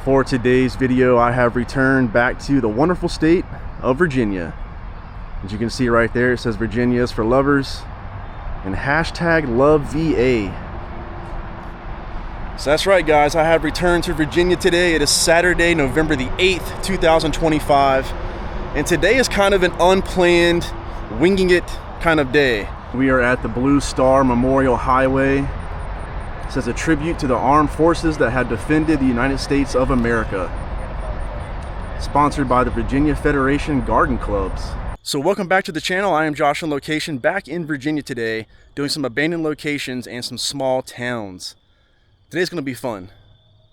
For today's video, I have returned back to the wonderful state of Virginia. As you can see right there, it says Virginia is for lovers and hashtag love VA. So that's right, guys, I have returned to Virginia today. It is Saturday, November the 8th, 2025. And today is kind of an unplanned, winging it kind of day. We are at the Blue Star Memorial Highway. It says a tribute to the armed forces that have defended the United States of America. Sponsored by the Virginia Federation Garden Clubs. So welcome back to the channel. I am Josh on location back in Virginia today, doing some abandoned locations and some small towns. Today's gonna be fun.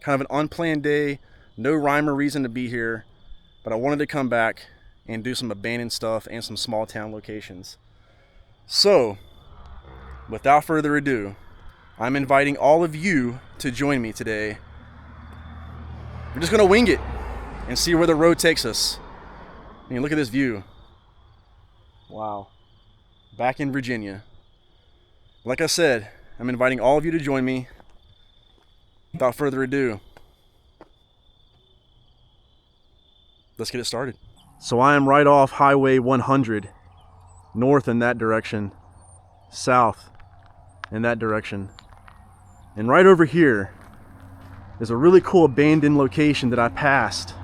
Kind of an unplanned day, no rhyme or reason to be here, but I wanted to come back and do some abandoned stuff and some small town locations. So, without further ado, I'm inviting all of you to join me today. We're just gonna wing it and see where the road takes us. I mean, look at this view. Wow. Back in Virginia. Like I said, I'm inviting all of you to join me. Without further ado, let's get it started. So I am right off Highway 100, north in that direction, south in that direction. And right over here is a really cool abandoned location that I passed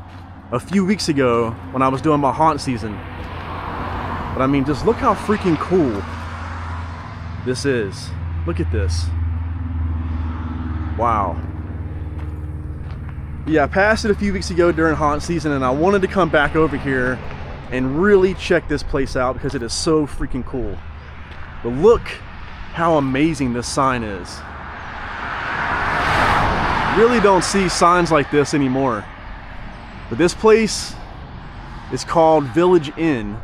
a few weeks ago when I was doing my haunt season. But I mean, just look how freaking cool this is. Look at this. Wow. Yeah, I passed it a few weeks ago during haunt season, and I wanted to come back over here and really check this place out because it is so freaking cool. But look how amazing this sign is. Really don't see signs like this anymore. But this place is called Village Inn,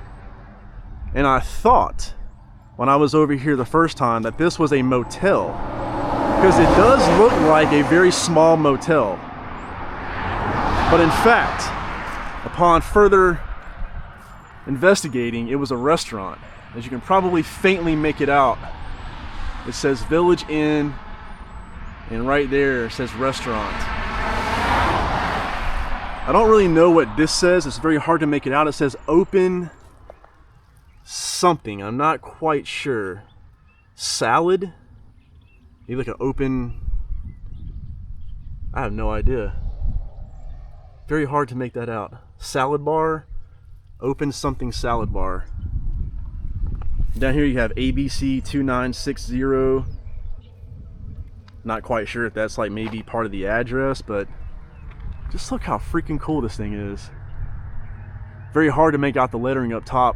and I thought when I was over here the first time that this was a motel, because it does look like a very small motel. But in fact, upon further investigating, it was a restaurant. As you can probably faintly make it out, it says Village Inn, and right there it says restaurant. I don't really know what this says. It's very hard to make it out. It says open something. I'm not quite sure. Salad? Maybe like an open... I have no idea. Very hard to make that out. Salad bar? Open something salad bar. Down here you have ABC 2960. Not quite sure if that's like maybe part of the address, but just look how freaking cool this thing is. Very hard to make out the lettering up top.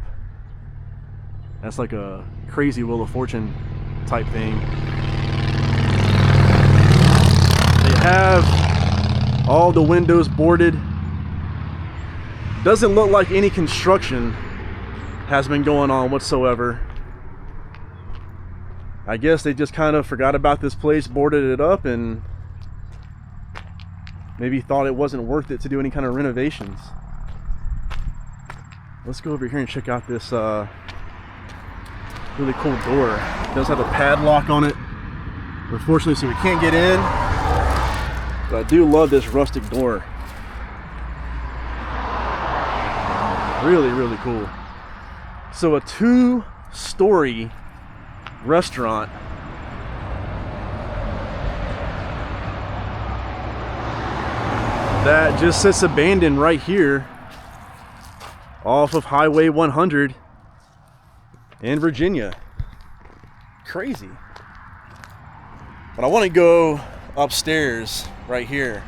That's like a crazy Wheel of Fortune type thing. They have all the windows boarded. Doesn't look like any construction has been going on whatsoever. I guess they just kind of forgot about this place, boarded it up, and maybe thought it wasn't worth it to do any kind of renovations. Let's go over here and check out this really cool door. It does have a padlock on it, unfortunately, so we can't get in. But I do love this rustic door. Really, really cool. So a 2-story restaurant. That just sits abandoned right here off of Highway 100 in Virginia. Crazy. But I want to go upstairs right here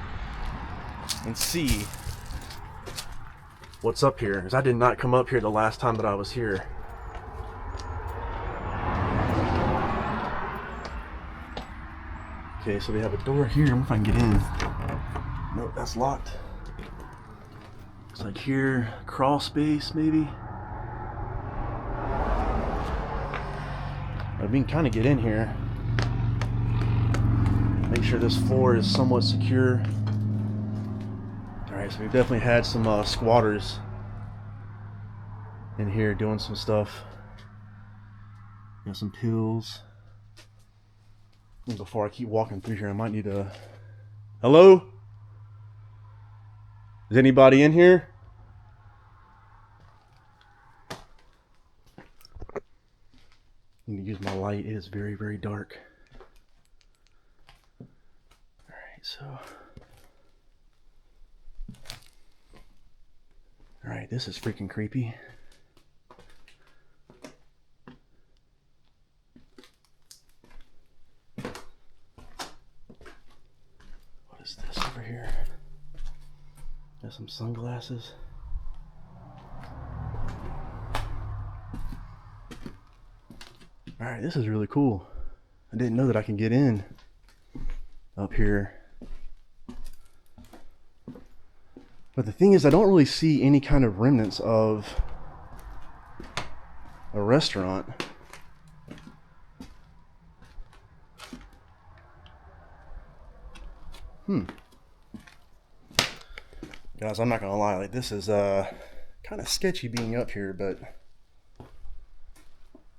and see what's up here, because I did not come up here the last time that I was here. Okay, so we have a door here. I wonder if I can get in. Nope, that's locked. It's like here, crawl space maybe. But we can kind of get in here. Make sure this floor is somewhat secure. Alright, so we've definitely had some squatters in here doing some stuff. Got some pills. And before I keep walking through here, I might need a... Hello? Is anybody in here? I need to use my light. It is very, very dark. Alright, so. Alright, this is freaking creepy. What is this over here? Got some sunglasses. Alright, this is really cool. I didn't know that I can get in up here. But the thing is, I don't really see any kind of remnants of a restaurant. Guys, I'm not gonna lie, like this is kind of sketchy being up here, but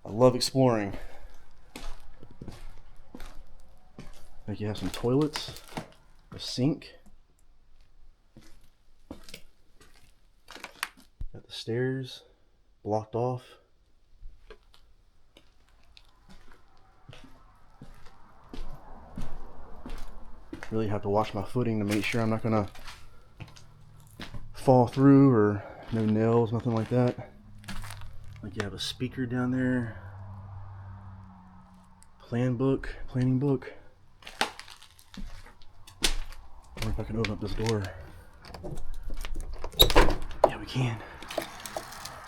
I love exploring. Like you have some toilets, a sink. Got the stairs blocked off. Really have to watch my footing to make sure I'm not gonna fall through, or no nails, nothing like that. Like you have a speaker down there. Planning book. I wonder if I can open up this door. Yeah, we can.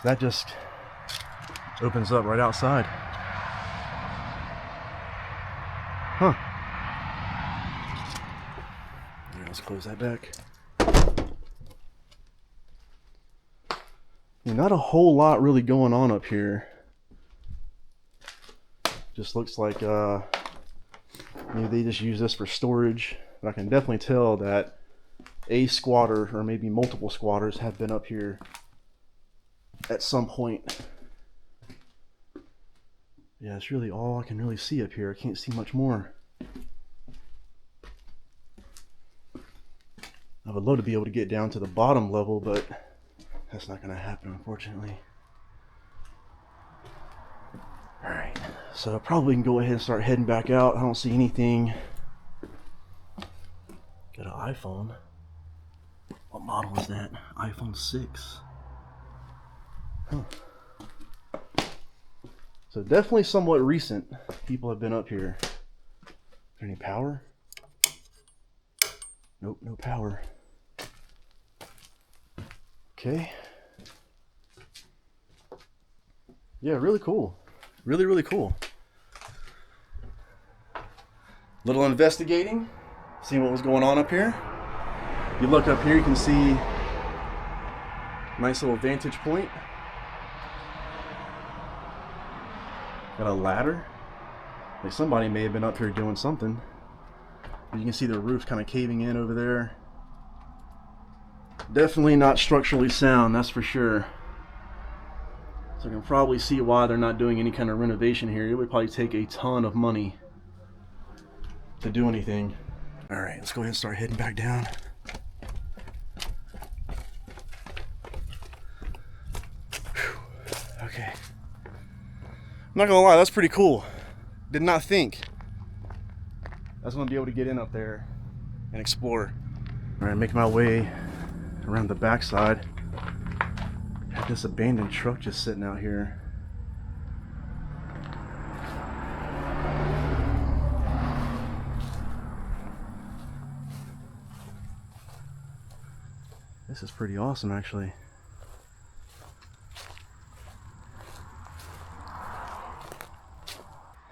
That just opens up right outside. Huh. Yeah, let's close that back. Yeah, not a whole lot really going on up here. Just looks like maybe they just use this for storage. But I can definitely tell that a squatter, or maybe multiple squatters, have been up here at some point. Yeah, that's really all I can really see up here. I can't see much more. I would love to be able to get down to the bottom level, but that's not going to happen, unfortunately. Alright, so I probably can go ahead and start heading back out. I don't see anything. Got an iPhone. What model is that? iPhone 6. Huh. So definitely somewhat recent. People have been up here. Is there any power? Nope, no power. Okay. Yeah, really cool. Really, really cool. Little investigating. Seeing what was going on up here. You look up here, you can see nice little vantage point. Got a ladder. Like somebody may have been up here doing something. You can see the roof kind of caving in over there. Definitely not structurally sound, that's for sure. So I can probably see why they're not doing any kind of renovation here. It would probably take a ton of money to do anything. All right, let's go ahead and start heading back down. Whew. Okay. I'm not gonna lie, that's pretty cool. Did not think I was gonna be able to get in up there and explore. All right, making my way around the backside. Got this abandoned truck just sitting out here. This is pretty awesome, actually.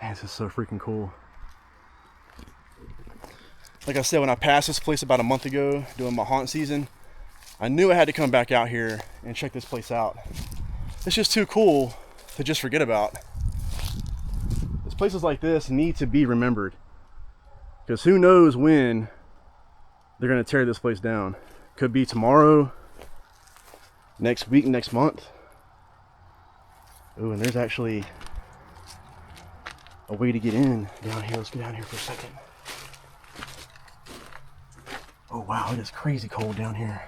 Man, this is so freaking cool. Like I said, when I passed this place about a month ago doing my haunt season, I knew I had to come back out here and check this place out. It's just too cool to just forget about. These places like this need to be remembered, because who knows when they're gonna tear this place down. Could be tomorrow, next week, next month. Oh, and there's actually a way to get in down here. Let's get down here for a second. Oh wow, it is crazy cold down here.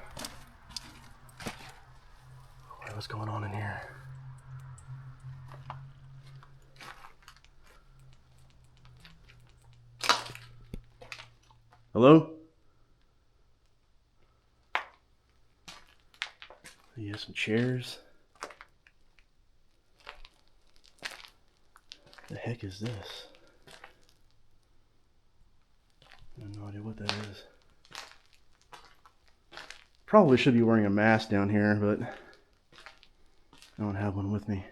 what's going on in here. Hello? You have some chairs. The heck is this? I have no idea what that is. Probably should be wearing a mask down here, but I don't have one with me.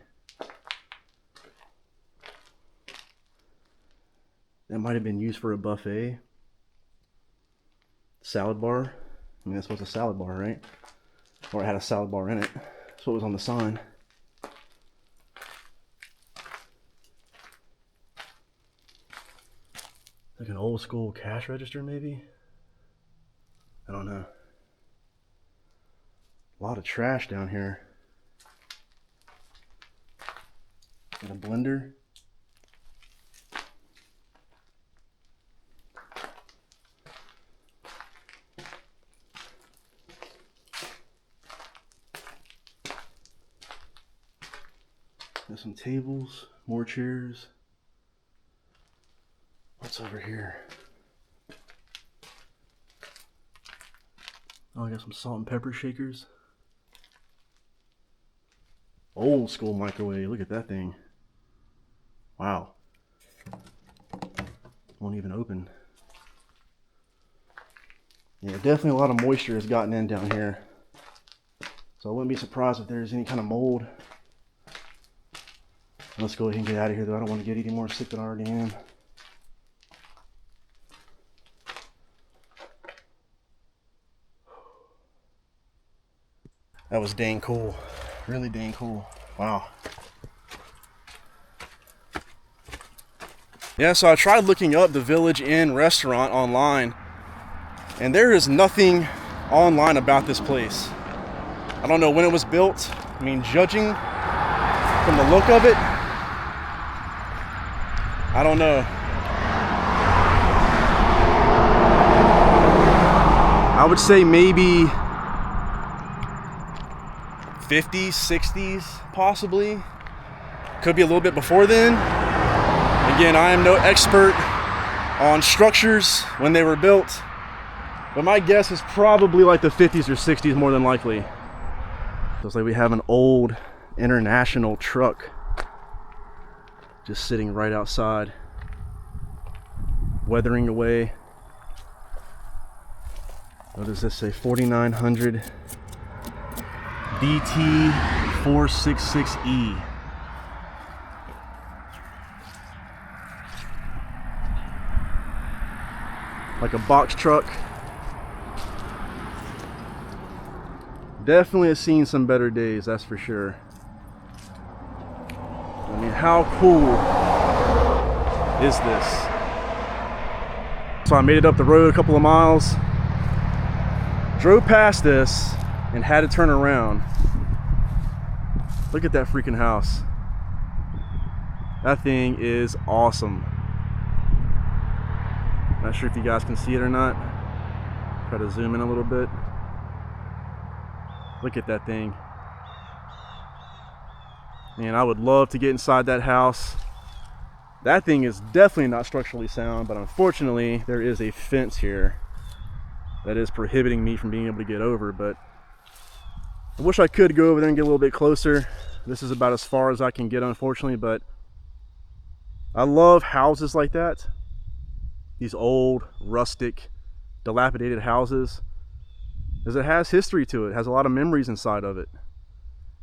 That might have been used for a buffet. Salad bar. I mean, that's what's a salad bar, right? Or it had a salad bar in it. That's what was on the sign. Like an old school cash register, maybe? I don't know. A lot of trash down here. And a blender. There's some tables, more chairs. What's over here? Oh, I got some salt and pepper shakers. Old school microwave. Look at that thing. Wow. Won't even open. Yeah, definitely a lot of moisture has gotten in down here. So I wouldn't be surprised if there's any kind of mold. Let's go ahead and get out of here though. I don't want to get any more sick than I already am. That was dang cool. Really dang cool. Wow. Yeah, so I tried looking up the Village Inn restaurant online, and there is nothing online about this place. I don't know when it was built. I mean, judging from the look of it, I don't know. I would say maybe 50s, 60s, possibly. Could be a little bit before then. Again, I am no expert on structures when they were built, but my guess is probably like the 50s or 60s more than likely. Looks like we have an old international truck just sitting right outside, weathering away. What does this say? 4900 DT466E. Like a box truck. Definitely has seen some better days, that's for sure. I mean, how cool is this? So I made it up the road a couple of miles, drove past this, and had to turn around. Look at that freaking house. That thing is awesome. Not sure if you guys can see it or not. Try to zoom in a little bit. Look at that thing. Man, I would love to get inside that house. That thing is definitely not structurally sound, but unfortunately there is a fence here that is prohibiting me from being able to get over, but I wish I could go over there and get a little bit closer. This is about as far as I can get, unfortunately, but I love houses like that. These old, rustic, dilapidated houses, because it has history to it. It has a lot of memories inside of it.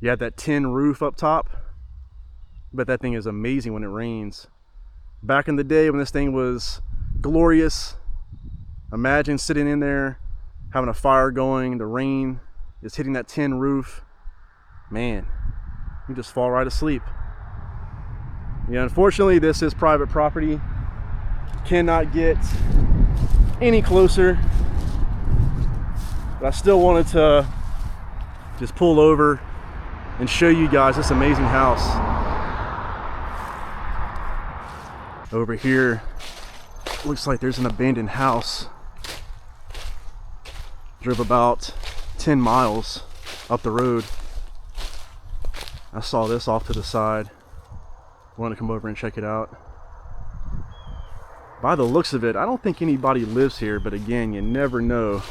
You have that tin roof up top, but that thing is amazing when it rains. Back in the day when this thing was glorious, imagine sitting in there, having a fire going, the rain is hitting that tin roof. Man, you just fall right asleep. Yeah, unfortunately this is private property. Cannot get any closer, but I still wanted to just pull over and show you guys this amazing house. Over here looks like there's an abandoned house. Drove about 10 miles up the road. I saw this off to the side. Wanted to come over and check it out. By the looks of it, I don't think anybody lives here, but again, you never know.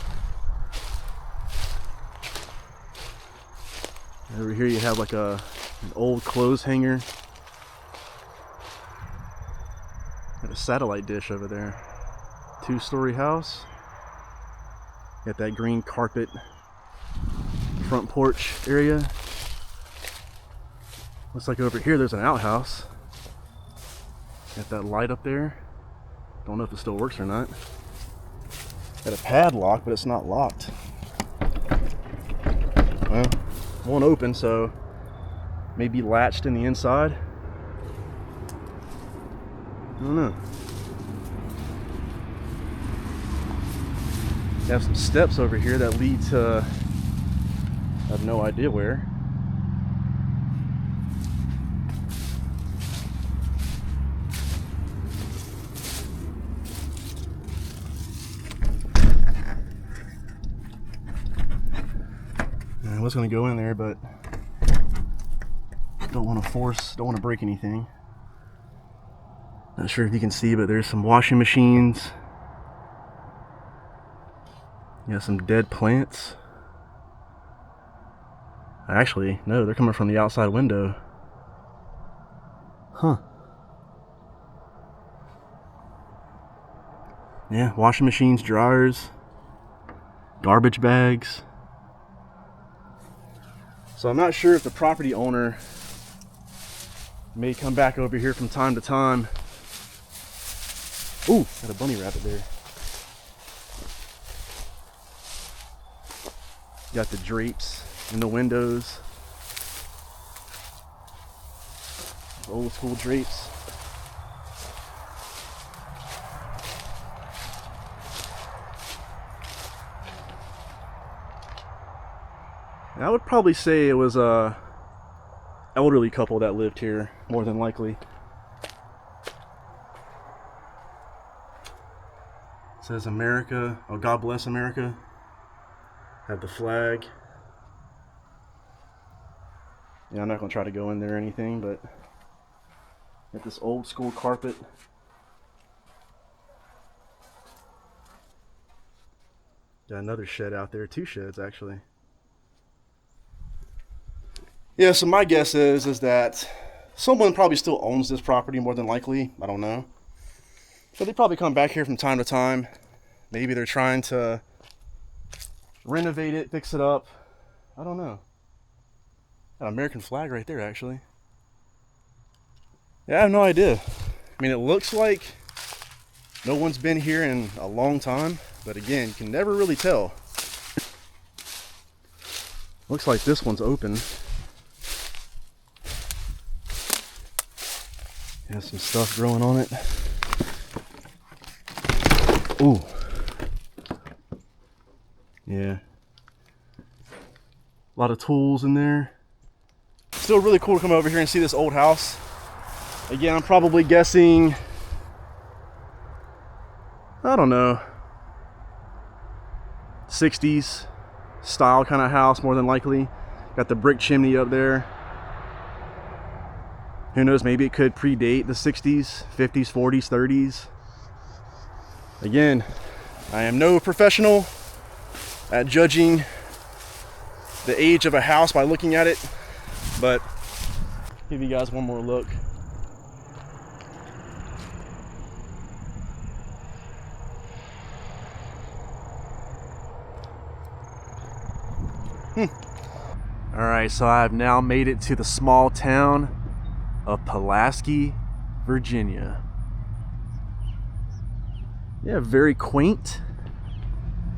Over here you have like an old clothes hanger. Got a satellite dish over there. 2-story house. Got that green carpet front porch area. Looks like over here there's an outhouse. Got that light up there. Don't know if it still works or not. Got a padlock, but it's not locked. Well, it won't open, so maybe latched in the inside. I don't know. They have some steps over here that lead to, I have no idea where. I was going to go in there, but don't want to break anything. Not sure if you can see, but there's some washing machines. Yeah, some dead plants. Actually, no, they're coming from the outside window. Huh. Yeah, washing machines, dryers, garbage bags. So I'm not sure if the property owner may come back over here from time to time. Ooh, got a bunny rabbit there. Got the drapes in the windows. Old school drapes. I would probably say it was a elderly couple that lived here, more than likely. It says America, oh, God bless America. Have the flag. Yeah, I'm not gonna try to go in there or anything, but got this old school carpet. Got another shed out there, 2 sheds actually. Yeah, so my guess is that someone probably still owns this property, more than likely. I don't know. So they probably come back here from time to time. Maybe they're trying to renovate it, fix it up. I don't know. Got an American flag right there, actually. Yeah, I have no idea. I mean, it looks like no one's been here in a long time, but again, you can never really tell. Looks like this one's open. Has some stuff growing on it. Ooh. Yeah. A lot of tools in there. Still really cool to come over here and see this old house. Again, I'm probably guessing, I don't know, 60s style kind of house, more than likely. Got the brick chimney up there. Who knows, maybe it could predate the 60s, 50s, 40s, 30s. Again, I am no professional at judging the age of a house by looking at it, but give you guys one more look. All right, so I've now made it to the small town of Pulaski, Virginia. Yeah, very quaint.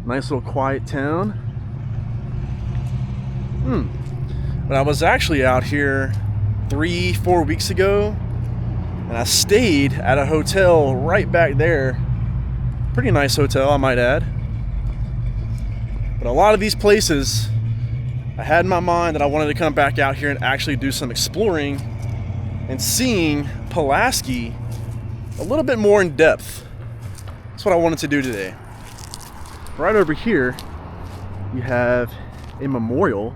Nice little quiet town. But I was actually out here 3-4 weeks ago, and I stayed at a hotel right back there. Pretty nice hotel, I might add. But a lot of these places, I had in my mind that I wanted to come back out here and actually do some exploring and seeing Pulaski a little bit more in depth. That's what I wanted to do today. Right over here, you have a memorial.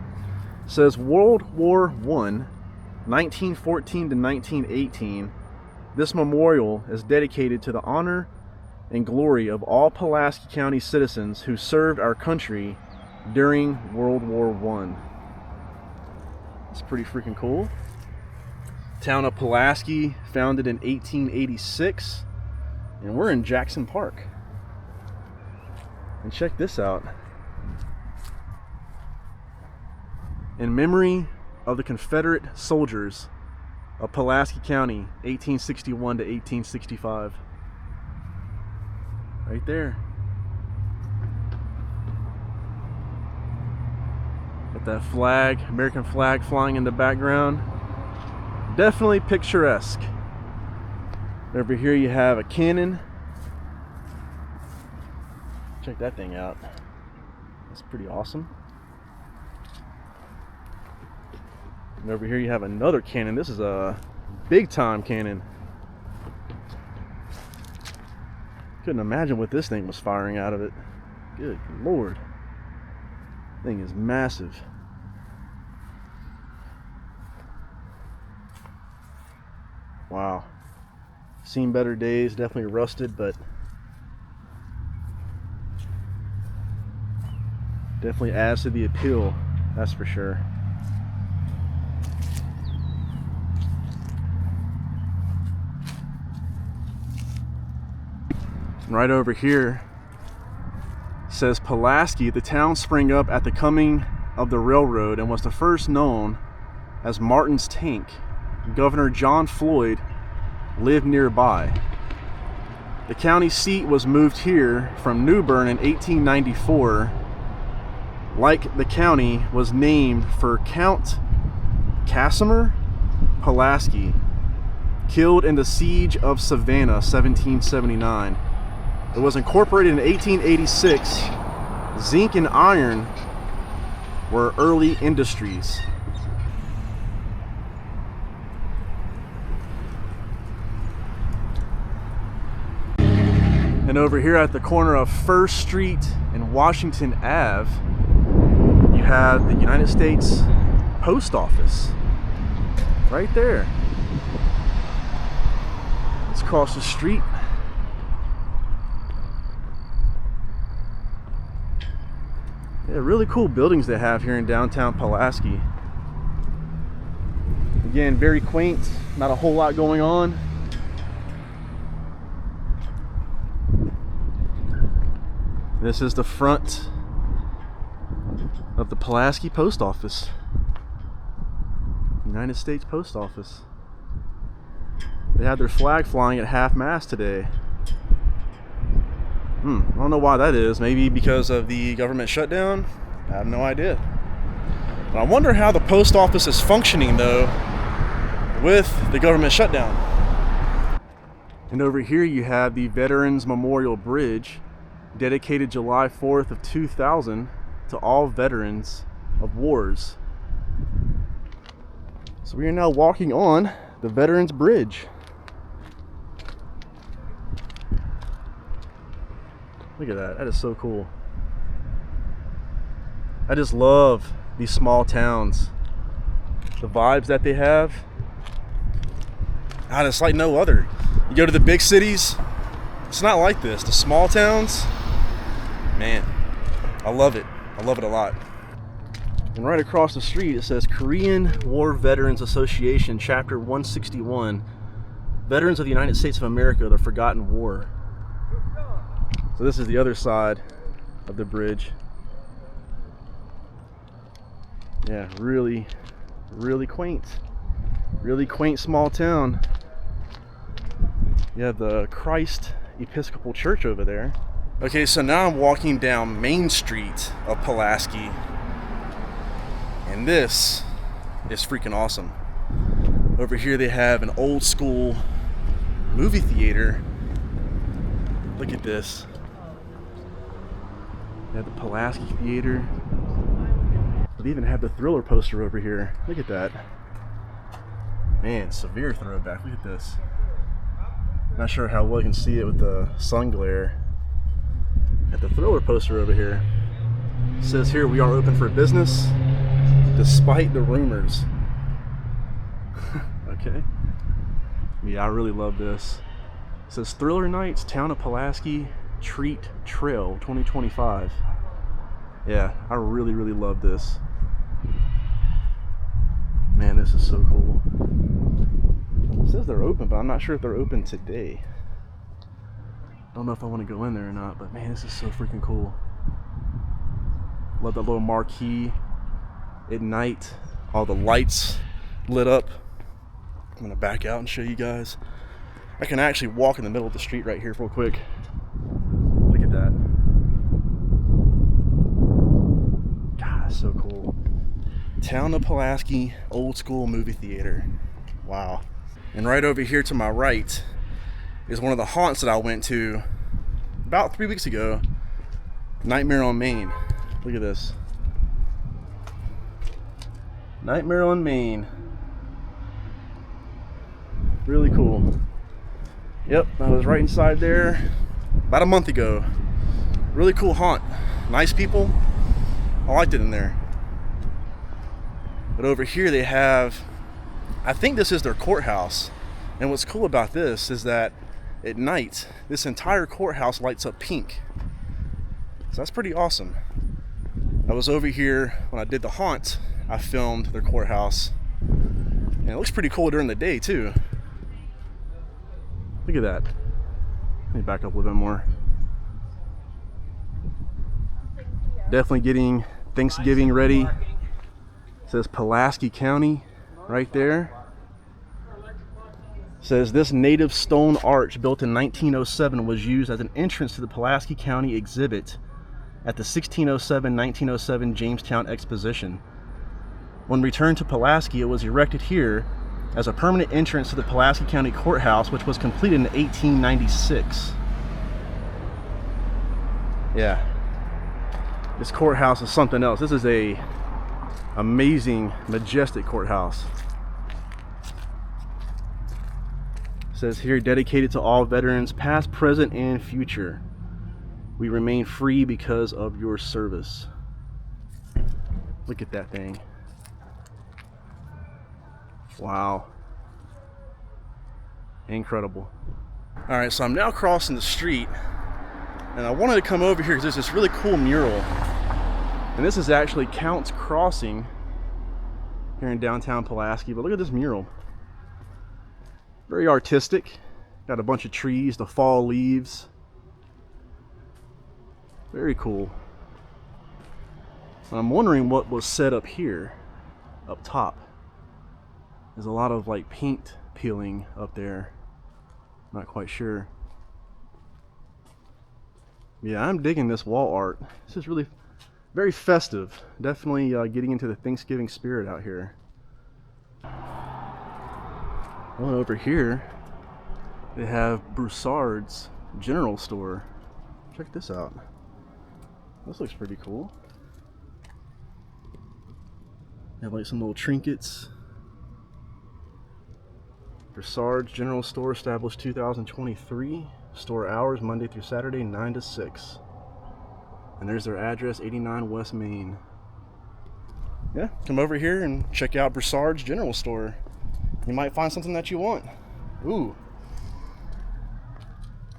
It says World War I, 1914 to 1918, this memorial is dedicated to the honor and glory of all Pulaski County citizens who served our country during World War I. It's pretty freaking cool. Town of Pulaski, founded in 1886, and we're in Jackson Park. And check this out. In memory of the Confederate soldiers of Pulaski County, 1861 to 1865. Right there. Got that flag, American flag flying in the background. Definitely picturesque. Over here you have a cannon. Check that thing out. That's pretty awesome. And over here you have another cannon. This is a big time cannon. Couldn't imagine what this thing was firing out of it. Good Lord. Thing is massive. Wow. Seen better days, definitely rusted, but definitely adds to the appeal, that's for sure. Right over here says Pulaski, the town sprang up at the coming of the railroad and was the first known as Martin's Tank. Governor John Floyd lived nearby. The county seat was moved here from New Bern in 1894. Like the county was named for Count Casimir Pulaski, killed in the Siege of Savannah, 1779. It was incorporated in 1886. Zinc and iron were early industries. And over here at the corner of First Street and Washington Ave, you have the United States Post Office. Right there. Let's cross the street. Yeah, really cool buildings they have here in downtown Pulaski. Again, very quaint, not a whole lot going on. This is the front of the Pulaski Post Office. United States Post Office. They had their flag flying at half-mast today. I don't know why that is. Maybe because of the government shutdown? I have no idea. But I wonder how the post office is functioning though with the government shutdown. And over here you have the Veterans Memorial Bridge, dedicated July 4th of 2000 to all veterans of wars. So we are now walking on the Veterans Bridge. Look at that, that is so cool. I just love these small towns. The vibes that they have. God, it's like no other. You go to the big cities, it's not like this. The small towns, man, I love it. I love it a lot. And right across the street it says Korean War Veterans Association, Chapter 161, Veterans of the United States of America, the Forgotten War. So this is the other side of the bridge. Yeah, really, really quaint. Really quaint small town. You have the Christ Episcopal Church over there. Okay, so now I'm walking down Main Street of Pulaski. And this is freaking awesome. Over here they have an old school movie theater. Look at this. They have the Pulaski Theater. They even have the Thriller poster over here. Look at that. Man, severe throwback. Look at this. Not sure how well you can see it with the sun glare. Got the Thriller poster over here. It says here, we are open for business despite the rumors. Okay. Yeah, I really love this. It says Thriller Nights, Town of Pulaski Treat Trail 2025. Yeah, I really love this. Man, this is so cool. It says they're open, but I'm not sure if they're open today. Don't know if I want to go in there or not, but man, this is so freaking cool. Love that little marquee at night, all the lights lit up. I'm gonna back out and show you guys. I can actually walk in the middle of the street right here real quick. Look at that. God, so cool. Town of Pulaski Old School Movie Theater. Wow. And right over here to my right is one of the haunts that I went to about 3 weeks ago. Nightmare on Main. Look at this. Nightmare on Main. Really cool. Yep, I was right inside there about a month ago. Really cool haunt. Nice people. I liked it in there. But over here they have, I think this is their courthouse. And what's cool about this is that at night, this entire courthouse lights up pink. So that's pretty awesome. I was over here when I did the haunt. I filmed their courthouse. And it looks pretty cool during the day too. Look at that. Let me back up a little bit more. Definitely getting Thanksgiving ready. It says Pulaski County right there. It says this native stone arch built in 1907 was used as an entrance to the Pulaski County exhibit at the 1607-1907 Jamestown Exposition. When returned to Pulaski, it was erected here as a permanent entrance to the Pulaski County Courthouse, which was completed in 1896. Yeah, this courthouse is something else. This is a amazing, majestic courthouse. It says here, dedicated to all veterans, past, present, and future. We remain free because of your service. Look at that thing. Wow. Incredible. All right, so I'm now crossing the street and I wanted to come over here because there's this really cool mural. And this is actually Count's Crossing here in downtown Pulaski, but look at this mural. Very artistic. Got a bunch of trees, the fall leaves. Very cool. And I'm wondering what was set up here, up top. There's a lot of like paint peeling up there. Not quite sure. Yeah, I'm digging this wall art. This is really very festive. Definitely getting into the Thanksgiving spirit out here. Well, over here they have Broussard's General Store. Check this out. This looks pretty cool. They have like some little trinkets. Broussard's General Store, established 2023. Store hours Monday through Saturday, 9 to 6. And there's their address, 89 West Main. Yeah, come over here and check out Broussard's General Store. You might find something that you want. Ooh.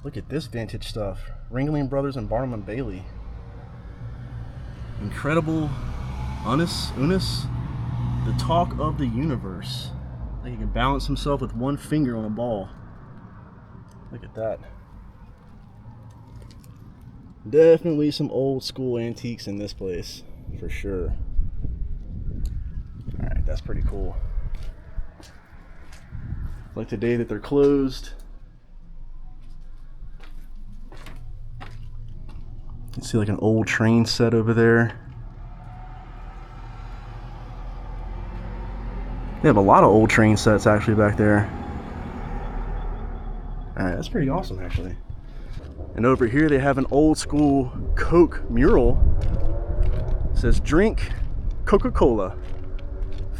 Look at this vintage stuff. Ringling Brothers and Barnum and Bailey. Incredible Unis, the talk of the universe. Like he can balance himself with one finger on a ball. Look at that. Definitely some old school antiques in this place, for sure. Alright, that's pretty cool. Like the day that they're closed. You can see like an old train set over there. They have a lot of old train sets actually back there. Alright, that's pretty awesome actually. And over here they have an old school Coke mural. It says drink Coca-Cola.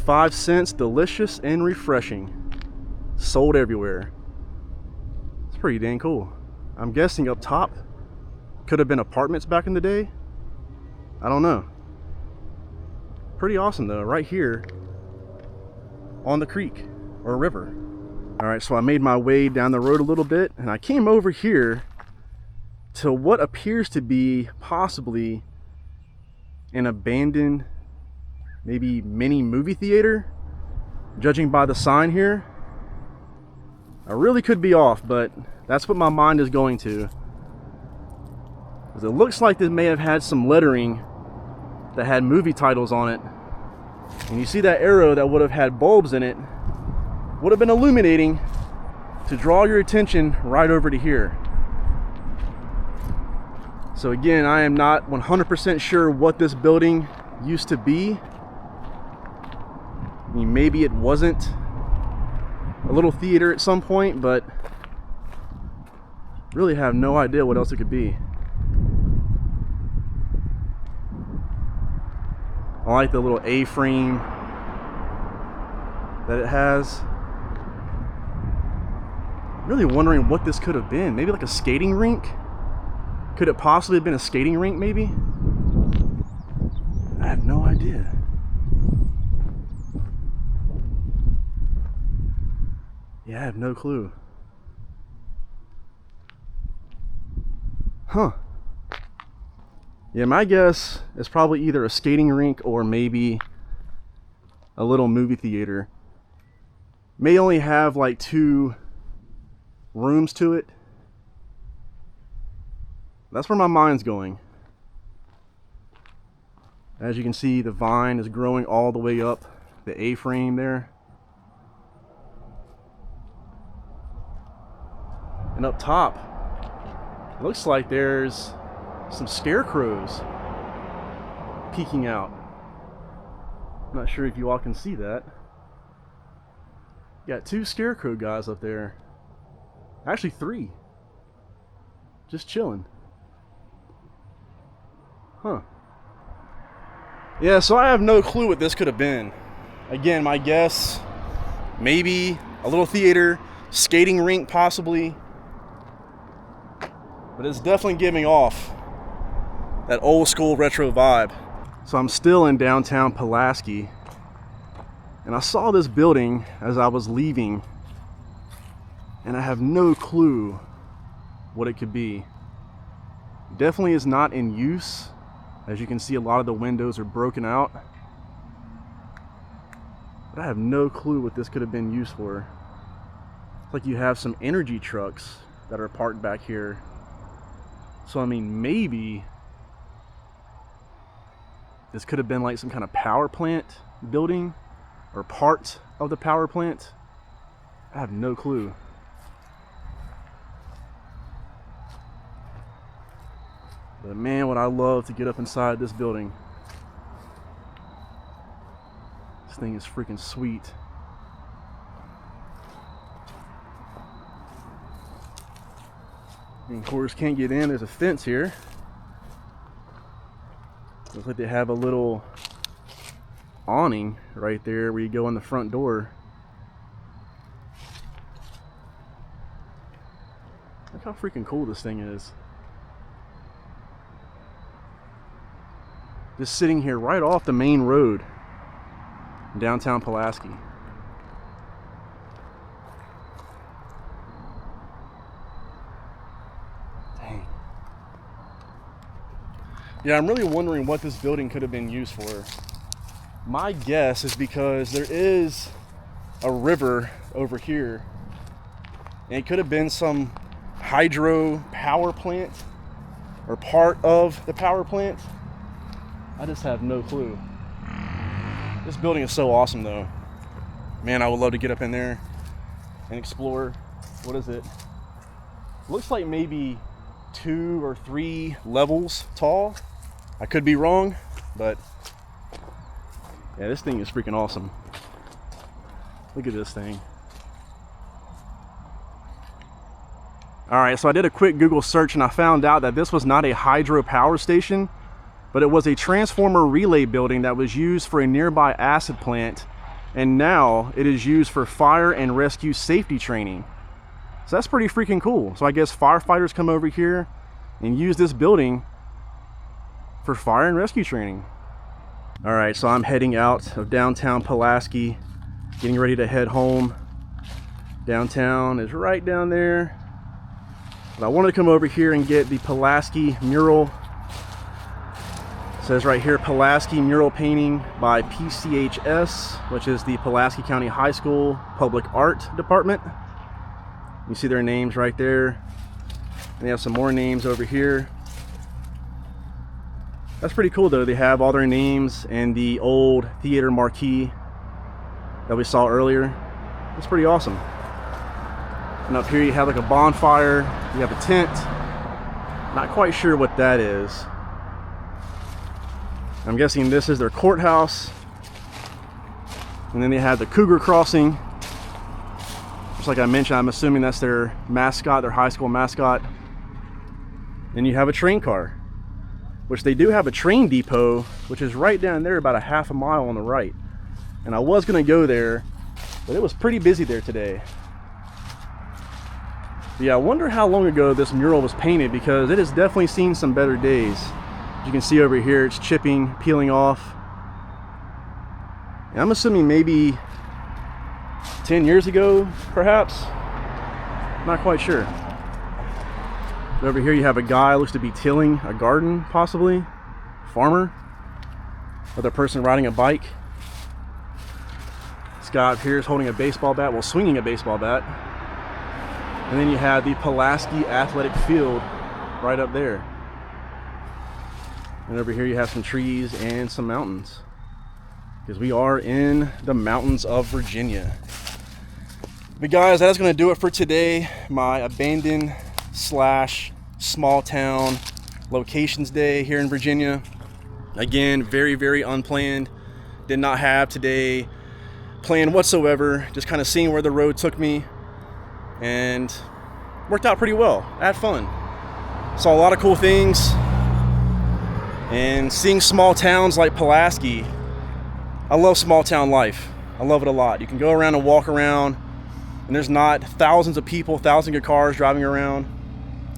5 cents, delicious and refreshing. Sold everywhere. It's pretty dang cool. I'm guessing up top could have been apartments back in the day. I don't know. Pretty awesome though, right here on the creek, or a river. All right, so I made my way down the road a little bit, and I came over here to what appears to be possibly an abandoned, maybe mini movie theater, judging by the sign here. I really could be off, but that's what my mind is going to. Because it looks like this may have had some lettering that had movie titles on it. And you see that arrow that would have had bulbs in it, would have been illuminating to draw your attention right over to here. So again, I am not 100% sure what this building used to be. I mean, maybe it wasn't a little theater at some point, but really have no idea what else it could be. I like the little A-frame that it has. Really wondering what this could have been. Maybe like a skating rink? Could it possibly have been a skating rink, maybe? I have no idea. Yeah, I have no clue. Huh. Yeah, my guess is probably either a skating rink or maybe a little movie theater. May only have like 2 rooms to it. That's where my mind's going. As you can see, the vine is growing all the way up the A-frame there. And up top, looks like there's some scarecrows peeking out. I'm not sure if you all can see that. Got 2 scarecrow guys up there. Actually 3. Just chilling. Huh. Yeah, so I have no clue what this could have been. Again, my guess, maybe a little theater, skating rink possibly. But it's definitely giving off that old school retro vibe. So I'm still in downtown Pulaski, and I saw this building as I was leaving, and I have no clue what it could be. Definitely is not in use. As you can see, a lot of the windows are broken out. But I have no clue what this could have been used for. It's like you have some energy trucks that are parked back here. So I mean, maybe this could have been like some kind of power plant building or part of the power plant. I have no clue. But man, would I love to get up inside this building. This thing is freaking sweet. And of course, can't get in. There's a fence here. Looks like they have a little awning right there where you go in the front door. Look how freaking cool this thing is. Just sitting here right off the main road in downtown Pulaski. Dang. Yeah, I'm really wondering what this building could have been used for. My guess is because there is a river over here, and it could have been some hydro power plant or part of the power plant. I just have no clue. This building is so awesome though. Man, I would love to get up in there and explore. What is it? Looks like maybe 2 or 3 levels tall. I could be wrong, but yeah, this thing is freaking awesome. Look at this thing. All right, so I did a quick Google search and I found out that this was not a hydro power station, but it was a transformer relay building that was used for a nearby acid plant, and now it is used for fire and rescue safety training. So that's pretty freaking cool. So I guess firefighters come over here and use this building for fire and rescue training. All right, so I'm heading out of downtown Pulaski, getting ready to head home. Downtown is right down there. But I wanted to come over here and get the Pulaski mural. It says right here, Pulaski mural painting by PCHS, which is the Pulaski County High School Public Art Department. You see their names right there. And they have some more names over here. That's pretty cool though. They have all their names and the old theater marquee that we saw earlier. It's pretty awesome. And up here you have like a bonfire. You have a tent. Not quite sure what that is. I'm guessing this is their courthouse. And then they have the Cougar Crossing. Just like I mentioned, I'm assuming that's their mascot, their high school mascot. Then you have a train car, which they do have a train depot, which is right down there about a half a mile on the right. And I was gonna go there, but it was pretty busy there today. But yeah, I wonder how long ago this mural was painted, because it has definitely seen some better days. As you can see over here, it's chipping, peeling off. And I'm assuming maybe 10 years ago, perhaps. Not quite sure. But over here you have a guy, looks to be tilling a garden, possibly. Farmer. Other person riding a bike. This guy up here is holding a baseball bat, well, swinging a baseball bat. And then you have the Pulaski Athletic Field right up there. And over here you have some trees and some mountains, because we are in the mountains of Virginia. But guys, that's going to do it for today. My abandoned slash small town locations day here in Virginia. Again, very, very unplanned. Did not have today planned whatsoever. Just kind of seeing where the road took me, and worked out pretty well. I had fun. Saw a lot of cool things, and seeing small towns like Pulaski. I love small town life. I love it a lot. You can go around and walk around, and there's not thousands of people, thousands of cars driving around.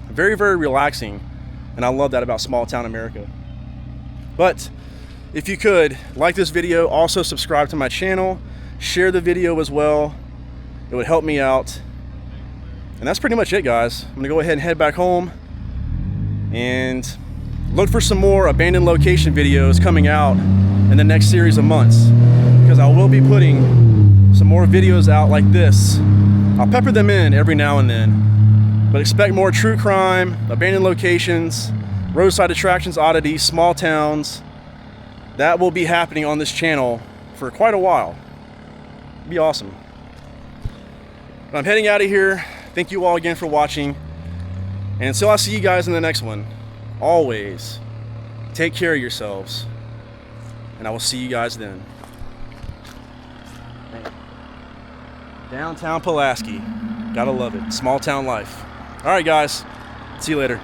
Very, very relaxing, and I love that about small town America. But if you could, like this video, also subscribe to my channel, share the video as well. It would help me out. And that's pretty much it, guys. I'm gonna go ahead and head back home and look for some more abandoned location videos coming out in the next series of months, because I will be putting some more videos out like this. I'll pepper them in every now and then, but expect more true crime, abandoned locations, roadside attractions, oddities, small towns. That will be happening on this channel for quite a while. It'll be awesome. But I'm heading out of here. Thank you all again for watching, and until I see you guys in the next one, always take care of yourselves, and I will see you guys then. Downtown Pulaski, gotta love it. Small town life. All right, guys, see you later.